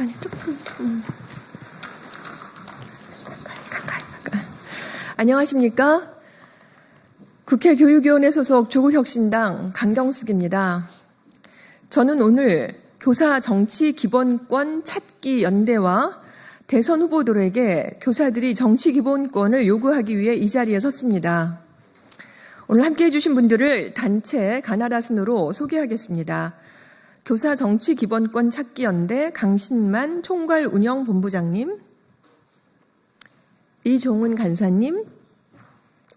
아니, 가까이. 안녕하십니까? 국회 교육위원회 소속 조국혁신당 강경숙입니다. 저는 오늘 교사 정치 기본권 찾기 연대와 대선 후보들에게 교사들이 정치 기본권을 요구하기 위해 이 자리에 섰습니다. 오늘 함께해 주신 분들을 단체 가나다 순으로 소개하겠습니다. 교사 정치 기본권 찾기 연대 강신만 총괄 운영 본부장님, 이종훈 간사님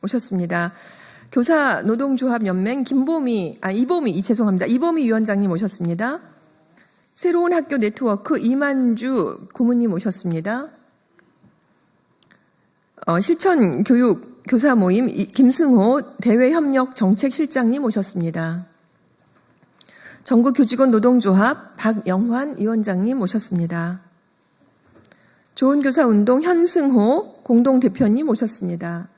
오셨습니다. 교사 노동조합 연맹 이보미 위원장님 오셨습니다. 새로운 학교 네트워크 이만주 고문님 오셨습니다. 실천교육 교사 모임 김승호 대외협력정책실장님 오셨습니다. 전국교직원 노동조합 박영환 위원장님 오셨습니다. 좋은교사운동 현승호 공동대표님 오셨습니다.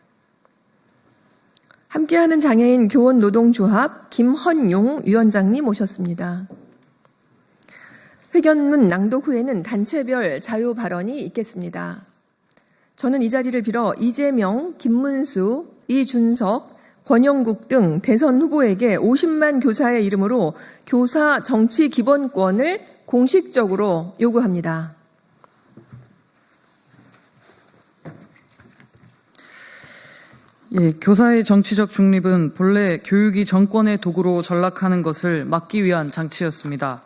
함께하는 장애인 교원노동조합 김헌용 위원장님 오셨습니다. 회견문 낭독 후에는 단체별 자유 발언이 있겠습니다. 저는 이 자리를 빌어 이재명, 김문수, 이준석, 권영국 등 대선 후보에게 50만 교사의 이름으로 교사 정치 기본권을 공식적으로 요구합니다. 교사의 정치적 중립은 본래 교육이 정권의 도구로 전락하는 것을 막기 위한 장치였습니다.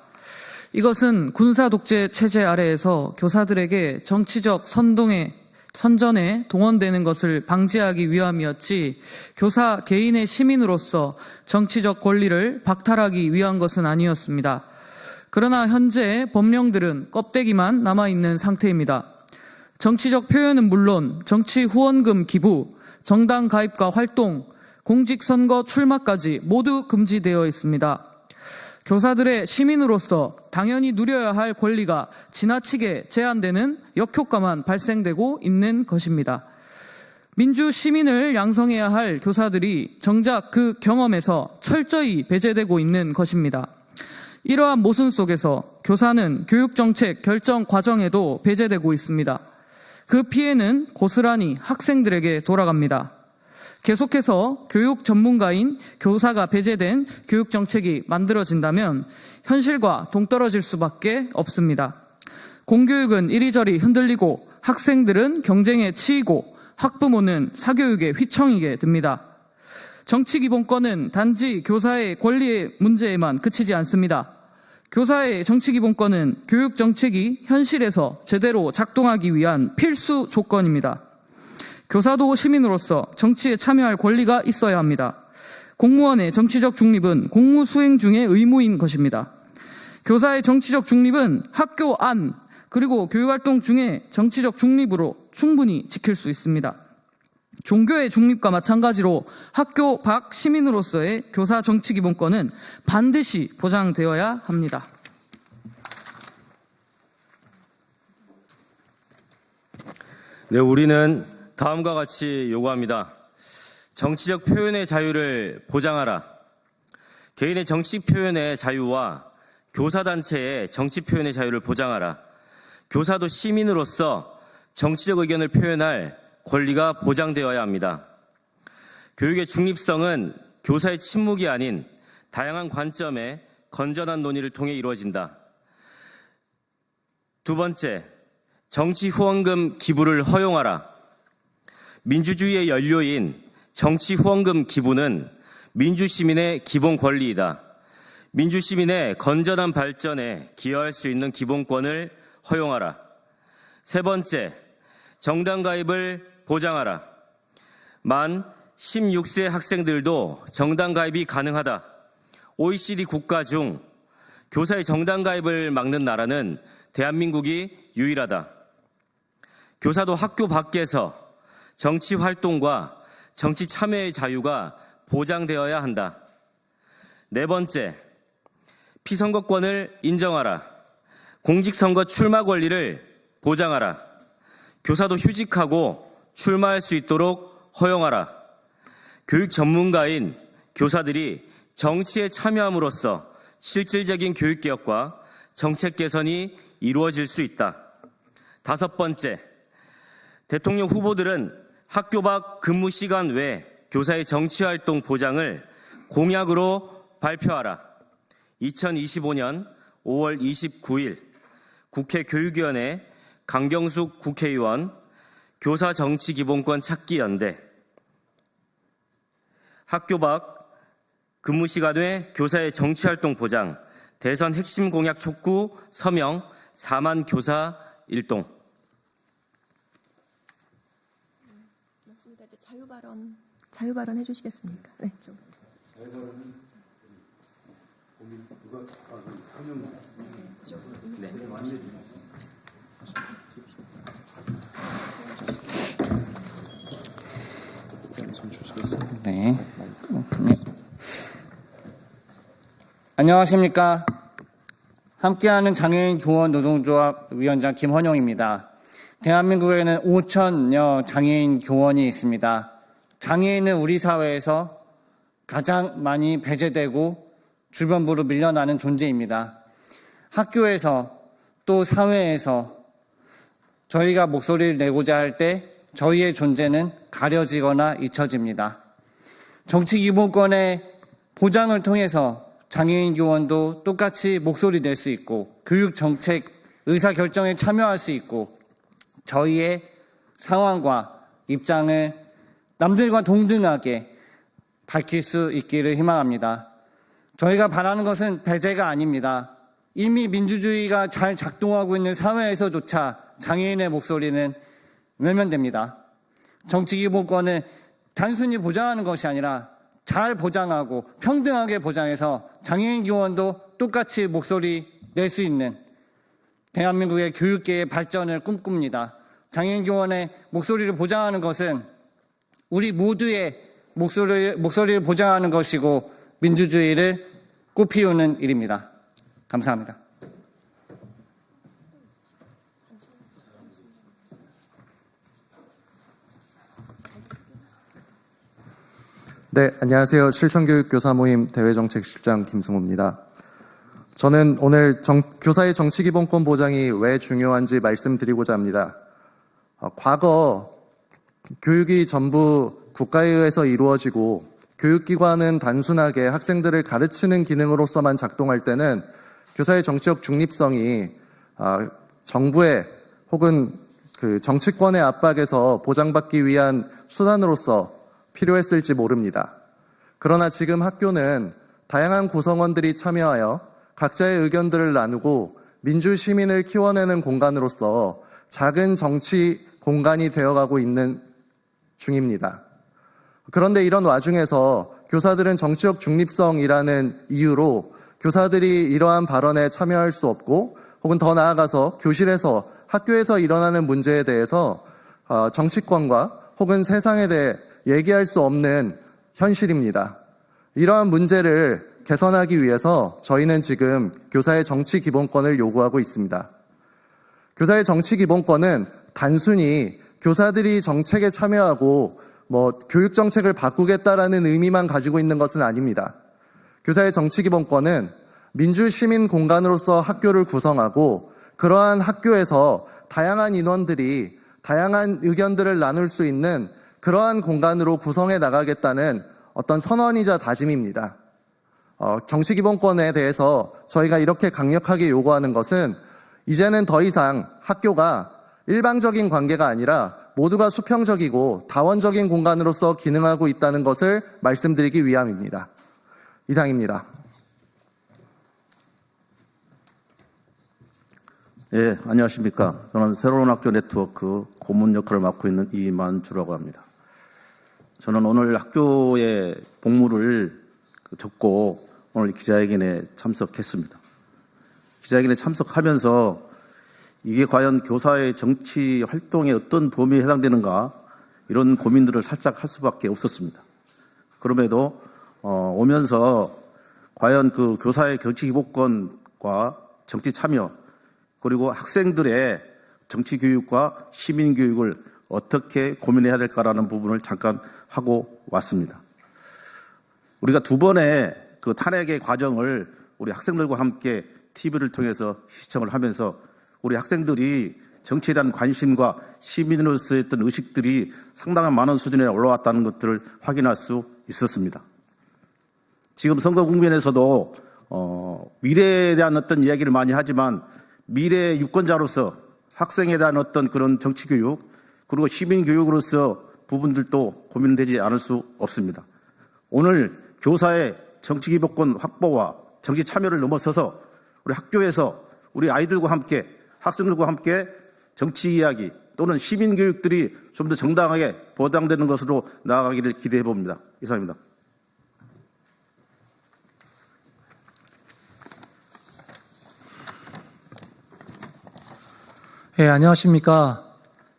이것은 군사 독재 체제 아래에서 교사들에게 정치적 선전에 동원되는 것을 방지하기 위함이었지 교사 개인의 시민으로서 정치적 권리를 박탈하기 위한 것은 아니었습니다. 그러나 현재 법령들은 껍데기만 남아있는 상태입니다. 정치적 표현은 물론 정치 후원금 기부, 정당 가입과 활동, 공직선거 출마까지 모두 금지되어 있습니다. 교사들의 시민으로서 당연히 누려야 할 권리가 지나치게 제한되는 역효과만 발생되고 있는 것입니다. 민주 시민을 양성해야 할 교사들이 정작 그 경험에서 철저히 배제되고 있는 것입니다. 이러한 모순 속에서 교사는 교육정책 결정 과정에도 배제되고 있습니다. 그 피해는 고스란히 학생들에게 돌아갑니다. 계속해서 교육 전문가인 교사가 배제된 교육정책이 만들어진다면 현실과 동떨어질 수밖에 없습니다. 공교육은 이리저리 흔들리고 학생들은 경쟁에 치이고 학부모는 사교육에 휘청이게 됩니다. 정치기본권은 단지 교사의 권리의 문제에만 그치지 않습니다. 교사의 정치기본권은 교육정책이 현실에서 제대로 작동하기 위한 필수 조건입니다. 교사도 시민으로서 정치에 참여할 권리가 있어야 합니다. 공무원의 정치적 중립은 공무 수행 중의 의무인 것입니다. 교사의 정치적 중립은 학교 안 그리고 교육활동 중에 정치적 중립으로 충분히 지킬 수 있습니다. 종교의 중립과 마찬가지로 학교 밖 시민으로서의 교사 정치기본권은 반드시 보장되어야 합니다. 네, 우리는 다음과 같이 요구합니다. 정치적 표현의 자유를 보장하라. 개인의 정치 표현의 자유와 교사단체의 정치 표현의 자유를 보장하라. 교사도 시민으로서 정치적 의견을 표현할 권리가 보장되어야 합니다. 교육의 중립성은 교사의 침묵이 아닌 다양한 관점의 건전한 논의를 통해 이루어진다. 두 번째, 정치 후원금 기부를 허용하라. 민주주의의 연료인 정치 후원금 기부는 민주시민의 기본 권리이다. 민주시민의 건전한 발전에 기여할 수 있는 기본권을 허용하라. 세 번째, 정당 가입을 보장하라. 만 16세 학생들도 정당 가입이 가능하다. OECD 국가 중 교사의 정당 가입을 막는 나라는 대한민국이 유일하다. 교사도 학교 밖에서 정치 활동과 정치 참여의 자유가 보장되어야 한다. 네 번째, 피선거권을 인정하라. 공직선거 출마 권리를 보장하라. 교사도 휴직하고 출마할 수 있도록 허용하라. 교육 전문가인 교사들이 정치에 참여함으로써 실질적인 교육개혁과 정책 개선이 이루어질 수 있다. 5번째, 대통령 후보들은 학교 밖 근무 시간 외 교사의 정치활동 보장을 공약으로 발표하라. 2025년 5월 29일 국회 교육위원회 강경숙 국회의원 교사 정치 기본권 찾기 연대 학교 밖 근무 시간 외 교사의 정치활동 보장 대선 핵심 공약 촉구 서명 4만 교사 일동. 맞습니다. 이제 자유발언 해주시겠습니까? 네. 네. 안녕하십니까. 함께하는 장애인 교원 노동조합 위원장 김헌용입니다. 대한민국에는 5천여 장애인 교원이 있습니다. 장애인은 우리 사회에서 가장 많이 배제되고 주변부로 밀려나는 존재입니다. 학교에서 또 사회에서 저희가 목소리를 내고자 할 때 저희의 존재는 가려지거나 잊혀집니다. 정치기본권의 보장을 통해서 장애인 교원도 똑같이 목소리 낼 수 있고 교육정책 의사결정에 참여할 수 있고 저희의 상황과 입장을 남들과 동등하게 밝힐 수 있기를 희망합니다. 저희가 바라는 것은 배제가 아닙니다. 이미 민주주의가 잘 작동하고 있는 사회에서조차 장애인의 목소리는 외면됩니다. 정치기본권을 단순히 보장하는 것이 아니라 잘 보장하고 평등하게 보장해서 장애인 교원도 똑같이 목소리 낼 수 있는 대한민국의 교육계의 발전을 꿈꿉니다. 장애인 교원의 목소리를 보장하는 것은 우리 모두의 목소리를 보장하는 것이고 민주주의를 꽃피우는 일입니다. 감사합니다. 네, 안녕하세요. 실천교육교사 모임 대외정책실장 김승호입니다. 저는 오늘 교사의 정치기본권 보장이 왜 중요한지 말씀드리고자 합니다. 과거 교육이 전부 국가에 의해서 이루어지고 교육기관은 단순하게 학생들을 가르치는 기능으로서만 작동할 때는 교사의 정치적 중립성이 정부의 혹은 그 정치권의 압박에서 보장받기 위한 수단으로서 필요했을지 모릅니다. 그러나 지금 학교는 다양한 구성원들이 참여하여 각자의 의견들을 나누고 민주시민을 키워내는 공간으로서 작은 정치 공간이 되어가고 있는 중입니다. 그런데 이런 와중에서 교사들은 정치적 중립성이라는 이유로 교사들이 이러한 발언에 참여할 수 없고 혹은 더 나아가서 교실에서 학교에서 일어나는 문제에 대해서 정치권과 혹은 세상에 대해 얘기할 수 없는 현실입니다. 이러한 문제를 개선하기 위해서 저희는 지금 교사의 정치 기본권을 요구하고 있습니다. 교사의 정치 기본권은 단순히 교사들이 정책에 참여하고 교육 정책을 바꾸겠다라는 의미만 가지고 있는 것은 아닙니다. 교사의 정치 기본권은 민주 시민 공간으로서 학교를 구성하고 그러한 학교에서 다양한 인원들이 다양한 의견들을 나눌 수 있는 그러한 공간으로 구성해 나가겠다는 어떤 선언이자 다짐입니다. 정치기본권에 대해서 저희가 이렇게 강력하게 요구하는 것은 이제는 더 이상 학교가 일방적인 관계가 아니라 모두가 수평적이고 다원적인 공간으로서 기능하고 있다는 것을 말씀드리기 위함입니다. 이상입니다. 예, 안녕하십니까. 저는 새로운 학교 네트워크 고문 역할을 맡고 있는 이만주라고 합니다. 저는 오늘 학교의 복무를 듣고 오늘 기자회견에 참석했습니다. 기자회견에 참석하면서 이게 과연 교사의 정치 활동에 어떤 범위에 해당되는가 이런 고민들을 살짝 할 수밖에 없었습니다. 그럼에도 오면서 과연 그 교사의 정치 기본권과 정치 참여 그리고 학생들의 정치 교육과 시민 교육을 어떻게 고민해야 될까라는 부분을 잠깐 하고 왔습니다. 우리가 두 번의 그 탄핵의 과정을 우리 학생들과 함께 TV를 통해서 시청을 하면서 우리 학생들이 정치에 대한 관심과 시민으로서의 어떤 의식들이 상당한 많은 수준에 올라왔다는 것들을 확인할 수 있었습니다. 지금 선거 국면에서도 미래에 대한 어떤 이야기를 많이 하지만 미래 유권자로서 학생에 대한 어떤 그런 정치 교육 그리고 시민 교육으로서 부분들도 고민되지 않을 수 없습니다. 오늘 교사의 정치 기본권 확보와 정치 참여를 넘어서서 우리 학교에서 우리 아이들과 함께 학생들과 함께 정치 이야기 또는 시민 교육들이 좀 더 정당하게 보장되는 것으로 나아가기를 기대해 봅니다. 이상입니다. 네, 안녕하십니까.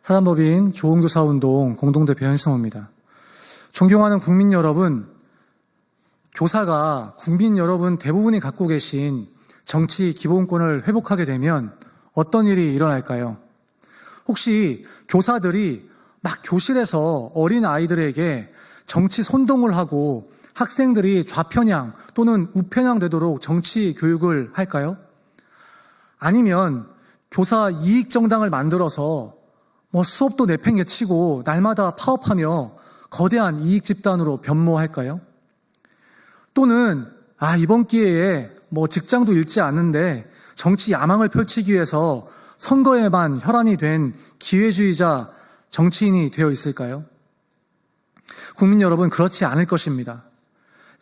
사단법인 좋은교사운동 공동대표 현승호입니다. 존경하는 국민 여러분, 교사가 국민 여러분 대부분이 갖고 계신 정치 기본권을 회복하게 되면 어떤 일이 일어날까요? 혹시 교사들이 막 교실에서 어린 아이들에게 정치 선동을 하고 학생들이 좌편향 또는 우편향 되도록 정치 교육을 할까요? 아니면 교사 이익정당을 만들어서 수업도 내팽개치고 날마다 파업하며 거대한 이익 집단으로 변모할까요? 또는 이번 기회에 직장도 잃지 않는데 정치 야망을 펼치기 위해서 선거에만 혈안이 된 기회주의자 정치인이 되어 있을까요? 국민 여러분, 그렇지 않을 것입니다.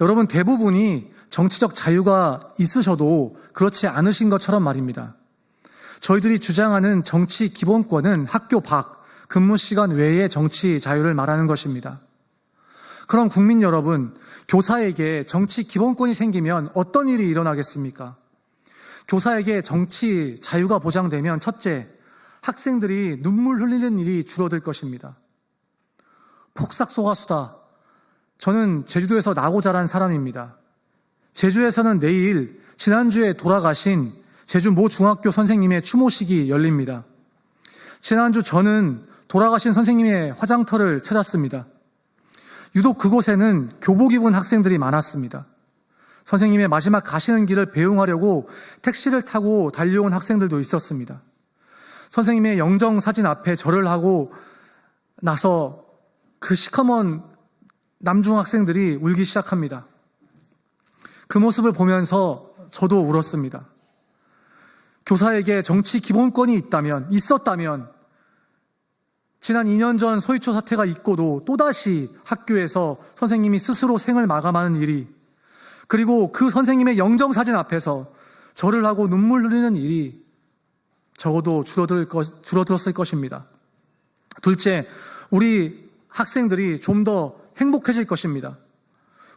여러분 대부분이 정치적 자유가 있으셔도 그렇지 않으신 것처럼 말입니다. 저희들이 주장하는 정치 기본권은 학교 밖, 근무 시간 외의 정치 자유를 말하는 것입니다. 그럼 국민 여러분, 교사에게 정치 기본권이 생기면 어떤 일이 일어나겠습니까? 교사에게 정치 자유가 보장되면 첫째, 학생들이 눈물 흘리는 일이 줄어들 것입니다. 폭삭소가수다. 저는 제주도에서 나고 자란 사람입니다. 제주에서는 내일 지난주에 돌아가신 제주 모 중학교 선생님의 추모식이 열립니다. 지난주 저는 돌아가신 선생님의 화장터를 찾았습니다. 유독 그곳에는 교복 입은 학생들이 많았습니다. 선생님의 마지막 가시는 길을 배웅하려고 택시를 타고 달려온 학생들도 있었습니다. 선생님의 영정사진 앞에 절을 하고 나서 그 시커먼 남중학생들이 울기 시작합니다. 그 모습을 보면서 저도 울었습니다. 교사에게 정치 기본권이 있었다면 지난 2년 전 서희초 사태가 있고도 또다시 학교에서 선생님이 스스로 생을 마감하는 일이, 그리고 그 선생님의 영정사진 앞에서 절을 하고 눈물 흘리는 일이 적어도 줄어들었을 것입니다. 둘째, 우리 학생들이 좀 더 행복해질 것입니다.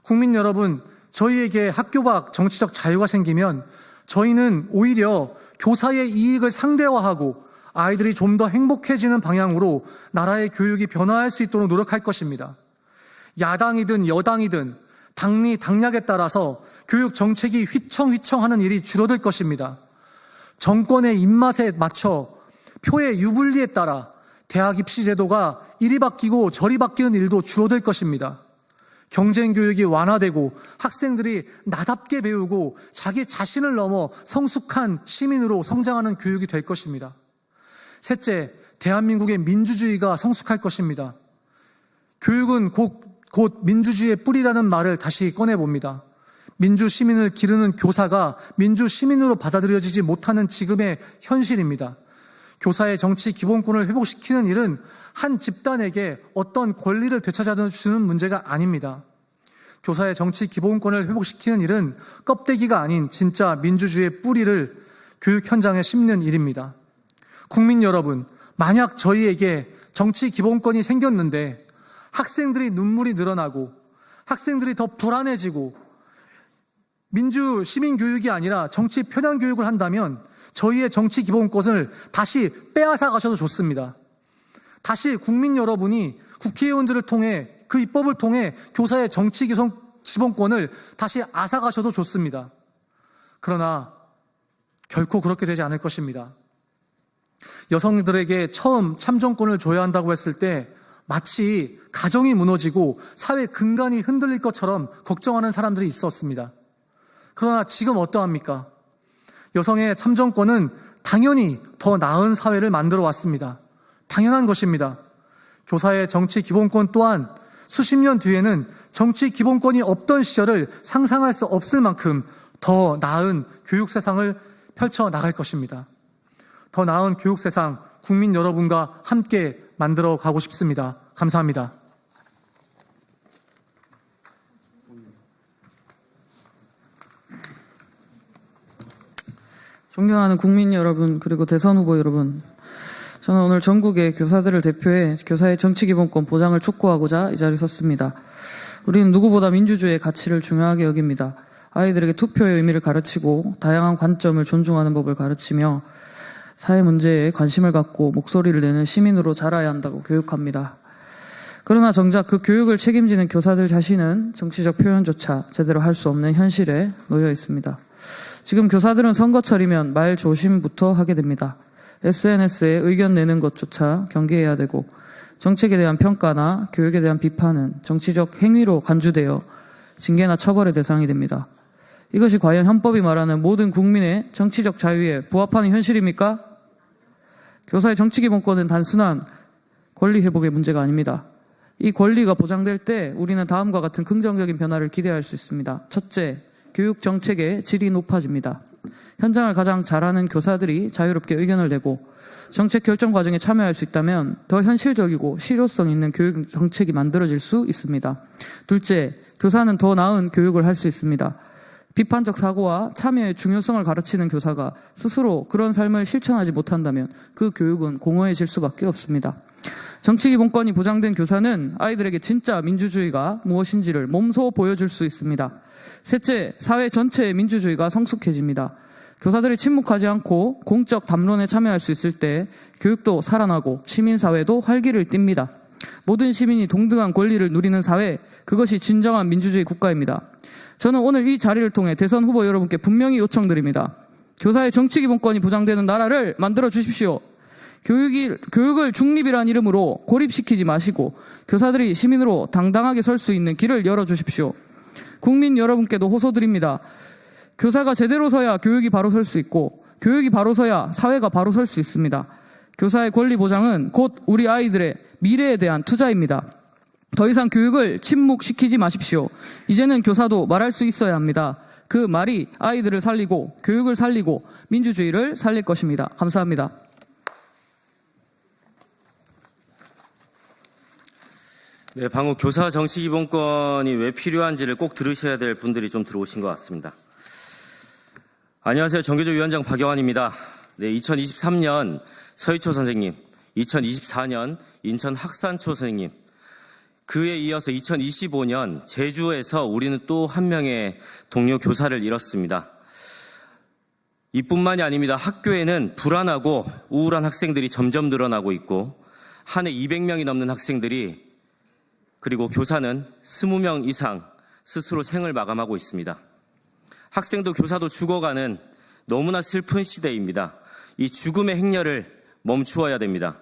국민 여러분, 저희에게 학교 밖 정치적 자유가 생기면 저희는 오히려 교사의 이익을 상대화하고 아이들이 좀 더 행복해지는 방향으로 나라의 교육이 변화할 수 있도록 노력할 것입니다. 야당이든 여당이든 당략에 따라서 교육 정책이 휘청휘청하는 일이 줄어들 것입니다. 정권의 입맛에 맞춰 표의 유불리에 따라 대학 입시 제도가 이리 바뀌고 저리 바뀌는 일도 줄어들 것입니다. 경쟁 교육이 완화되고 학생들이 나답게 배우고 자기 자신을 넘어 성숙한 시민으로 성장하는 교육이 될 것입니다. 셋째, 대한민국의 민주주의가 성숙할 것입니다. 교육은 곧 민주주의의 뿌리라는 말을 다시 꺼내봅니다. 민주 시민을 기르는 교사가 민주 시민으로 받아들여지지 못하는 지금의 현실입니다. 교사의 정치 기본권을 회복시키는 일은 한 집단에게 어떤 권리를 되찾아주는 문제가 아닙니다. 교사의 정치 기본권을 회복시키는 일은 껍데기가 아닌 진짜 민주주의의 뿌리를 교육 현장에 심는 일입니다. 국민 여러분, 만약 저희에게 정치 기본권이 생겼는데 학생들이 눈물이 늘어나고 학생들이 더 불안해지고 민주 시민 교육이 아니라 정치 편향 교육을 한다면 저희의 정치 기본권을 다시 빼앗아 가셔도 좋습니다. 다시 국민 여러분이 국회의원들을 통해 그 입법을 통해 교사의 정치 기본권을 다시 앗아가셔도 좋습니다. 그러나 결코 그렇게 되지 않을 것입니다. 여성들에게 처음 참정권을 줘야 한다고 했을 때 마치 가정이 무너지고 사회 근간이 흔들릴 것처럼 걱정하는 사람들이 있었습니다. 그러나 지금 어떠합니까? 여성의 참정권은 당연히 더 나은 사회를 만들어 왔습니다. 당연한 것입니다. 교사의 정치 기본권 또한 수십 년 뒤에는 정치 기본권이 없던 시절을 상상할 수 없을 만큼 더 나은 교육 세상을 펼쳐 나갈 것입니다. 더 나은 교육 세상 국민 여러분과 함께 만들어 가고 싶습니다. 감사합니다. 존경하는 국민 여러분, 그리고 대선 후보 여러분, 저는 오늘 전국의 교사들을 대표해 교사의 정치기본권 보장을 촉구하고자 이 자리에 섰습니다. 우리는 누구보다 민주주의의 가치를 중요하게 여깁니다. 아이들에게 투표의 의미를 가르치고 다양한 관점을 존중하는 법을 가르치며 사회 문제에 관심을 갖고 목소리를 내는 시민으로 자라야 한다고 교육합니다. 그러나 정작 그 교육을 책임지는 교사들 자신은 정치적 표현조차 제대로 할 수 없는 현실에 놓여 있습니다. 지금 교사들은 선거철이면 말 조심부터 하게 됩니다. SNS에 의견 내는 것조차 경계해야 되고 정책에 대한 평가나 교육에 대한 비판은 정치적 행위로 간주되어 징계나 처벌의 대상이 됩니다. 이것이 과연 헌법이 말하는 모든 국민의 정치적 자유에 부합하는 현실입니까? 교사의 정치기본권은 단순한 권리 회복의 문제가 아닙니다. 이 권리가 보장될 때 우리는 다음과 같은 긍정적인 변화를 기대할 수 있습니다. 첫째, 교육 정책의 질이 높아집니다. 현장을 가장 잘하는 교사들이 자유롭게 의견을 내고 정책 결정 과정에 참여할 수 있다면 더 현실적이고 실효성 있는 교육 정책이 만들어질 수 있습니다. 둘째, 교사는 더 나은 교육을 할 수 있습니다. 비판적 사고와 참여의 중요성을 가르치는 교사가 스스로 그런 삶을 실천하지 못한다면 그 교육은 공허해질 수밖에 없습니다. 정치기본권이 보장된 교사는 아이들에게 진짜 민주주의가 무엇인지를 몸소 보여줄 수 있습니다. 셋째, 사회 전체의 민주주의가 성숙해집니다. 교사들이 침묵하지 않고 공적 담론에 참여할 수 있을 때 교육도 살아나고 시민사회도 활기를 띱니다. 모든 시민이 동등한 권리를 누리는 사회, 그것이 진정한 민주주의 국가입니다. 저는 오늘 이 자리를 통해 대선 후보 여러분께 분명히 요청드립니다. 교사의 정치기본권이 보장되는 나라를 만들어 주십시오. 교육을 중립이라는 이름으로 고립시키지 마시고 교사들이 시민으로 당당하게 설 수 있는 길을 열어주십시오. 국민 여러분께도 호소드립니다. 교사가 제대로 서야 교육이 바로 설 수 있고 교육이 바로 서야 사회가 바로 설 수 있습니다. 교사의 권리 보장은 곧 우리 아이들의 미래에 대한 투자입니다. 더 이상 교육을 침묵시키지 마십시오. 이제는 교사도 말할 수 있어야 합니다. 그 말이 아이들을 살리고 교육을 살리고 민주주의를 살릴 것입니다. 감사합니다. 네, 방금 교사 정치기본권이 왜 필요한지를 꼭 들으셔야 될 분들이 좀 들어오신 것 같습니다. 안녕하세요. 정교조위원장 박영환입니다. 네, 2023년 서희초 선생님, 2024년 인천 학산초 선생님, 그에 이어서 2025년 제주에서 우리는 또 한 명의 동료 교사를 잃었습니다. 이뿐만이 아닙니다. 학교에는 불안하고 우울한 학생들이 점점 늘어나고 있고 한 해 200명이 넘는 학생들이 그리고 교사는 20명 이상 스스로 생을 마감하고 있습니다. 학생도 교사도 죽어가는 너무나 슬픈 시대입니다. 이 죽음의 행렬을 멈추어야 됩니다.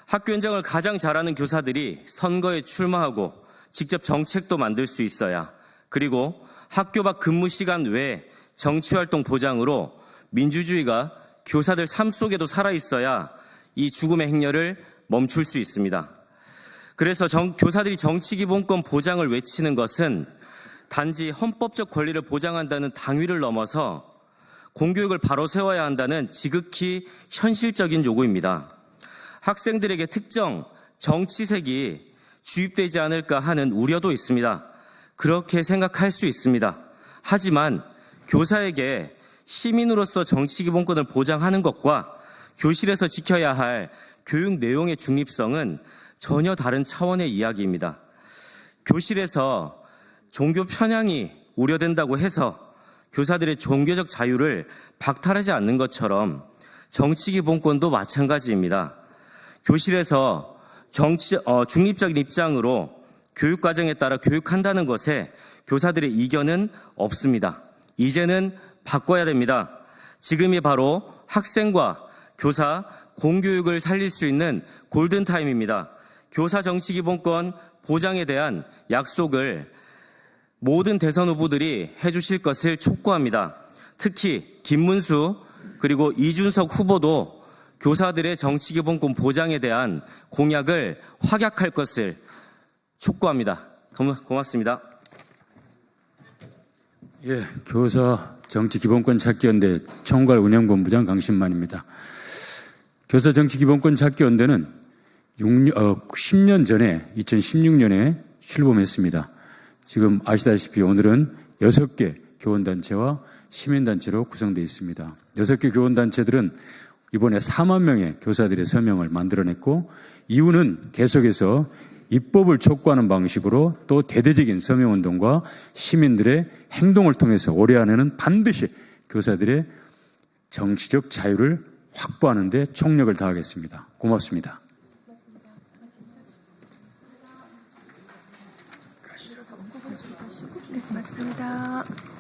학교 현장을 가장 잘하는 교사들이 선거에 출마하고 직접 정책도 만들 수 있어야, 그리고 학교 밖 근무 시간 외에 정치활동 보장으로 민주주의가 교사들 삶 속에도 살아있어야 이 죽음의 행렬을 멈출 수 있습니다. 그래서 교사들이 정치기본권 보장을 외치는 것은 단지 헌법적 권리를 보장한다는 당위를 넘어서 공교육을 바로 세워야 한다는 지극히 현실적인 요구입니다. 학생들에게 특정 정치색이 주입되지 않을까 하는 우려도 있습니다. 그렇게 생각할 수 있습니다. 하지만 교사에게 시민으로서 정치기본권을 보장하는 것과 교실에서 지켜야 할 교육 내용의 중립성은 전혀 다른 차원의 이야기입니다. 교실에서 종교 편향이 우려된다고 해서 교사들의 종교적 자유를 박탈하지 않는 것처럼 정치기본권도 마찬가지입니다. 교실에서 중립적인 입장으로 교육과정에 따라 교육한다는 것에 교사들의 이견은 없습니다. 이제는 바꿔야 됩니다. 지금이 바로 학생과 교사 공교육을 살릴 수 있는 골든타임입니다. 교사 정치기본권 보장에 대한 약속을 모든 대선 후보들이 해주실 것을 촉구합니다. 특히 김문수 그리고 이준석 후보도 교사들의 정치기본권 보장에 대한 공약을 확약할 것을 촉구합니다. 고맙습니다. 예, 교사 정치기본권 찾기연대 총괄 운영본부장 강신만입니다. 교사 정치기본권 찾기연대는 10년 전에 2016년에 출범했습니다. 지금 아시다시피 오늘은 6개 교원단체와 시민단체로 구성되어 있습니다. 6개 교원단체들은 이번에 4만 명의 교사들의 서명을 만들어냈고 이유는 계속해서 입법을 촉구하는 방식으로 또 대대적인 서명운동과 시민들의 행동을 통해서 올해 안에는 반드시 교사들의 정치적 자유를 확보하는 데 총력을 다하겠습니다. 고맙습니다. 고맙습니다.